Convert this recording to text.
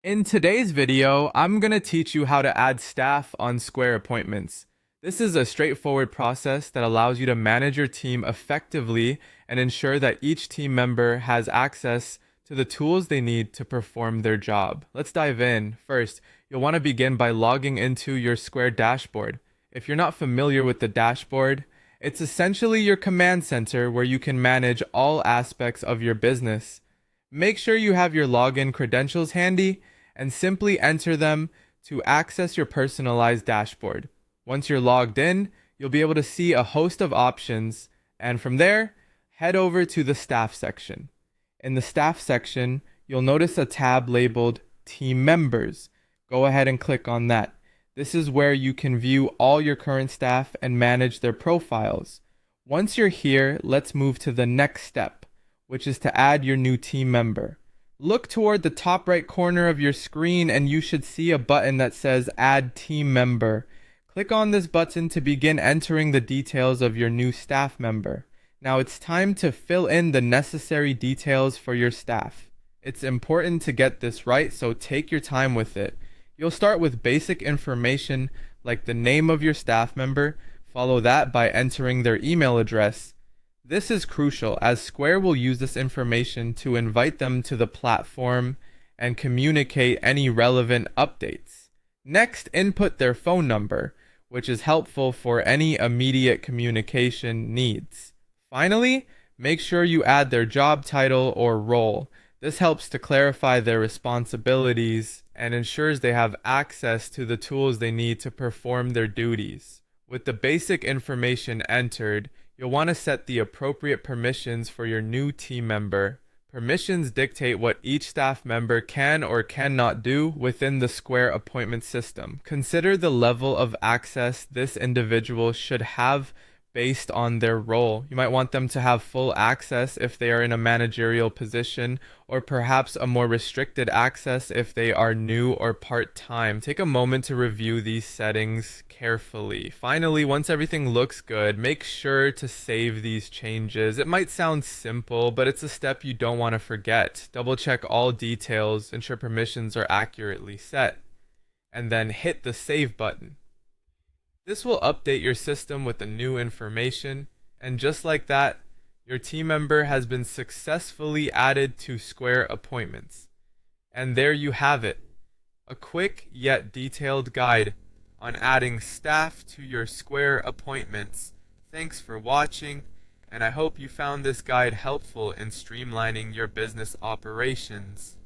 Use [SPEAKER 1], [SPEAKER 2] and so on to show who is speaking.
[SPEAKER 1] In today's video, I'm going to teach you how to add staff on Square Appointments. This is a straightforward process that allows you to manage your team effectively and ensure that each team member has access to the tools they need to perform their job. Let's dive in. First, you'll want to begin by logging into your Square dashboard. If you're not familiar with the dashboard, it's essentially your command center where you can manage all aspects of your business. Make sure you have your login credentials handy and simply enter them to access your personalized dashboard. Once you're logged in, you'll be able to see a host of options, and from there, head over to the staff section. In the staff section, you'll notice a tab labeled Team Members. Go ahead and click on that. This is where you can view all your current staff and manage their profiles. Once you're here, let's move to the next step, which is to add your new team member. Look toward the top right corner of your screen and you should see a button that says Add Team Member. Click on this button to begin entering the details of your new staff member. Now it's time to fill in the necessary details for your staff. It's important to get this right, so take your time with it. You'll start with basic information like the name of your staff member, follow that by entering their email address. This is crucial as Square will use this information to invite them to the platform and communicate any relevant updates. Next, input their phone number, which is helpful for any immediate communication needs. Finally, make sure you add their job title or role. This helps to clarify their responsibilities and ensures they have access to the tools they need to perform their duties. With the basic information entered, you'll want to set the appropriate permissions for your new team member. Permissions dictate what each staff member can or cannot do within the Square appointment system. Consider the level of access this individual should have based on their role. You might want them to have full access if they are in a managerial position, or perhaps a more restricted access if they are new or part-time. Take a moment to review these settings carefully. Finally, once everything looks good, make sure to save these changes. It might sound simple, but it's a step you don't want to forget. Double check all details, ensure permissions are accurately set, and then hit the save button. This will update your system with the new information, and just like that, your team member has been successfully added to Square Appointments. And there you have it, a quick yet detailed guide on adding staff to your Square Appointments. Thanks for watching, and I hope you found this guide helpful in streamlining your business operations.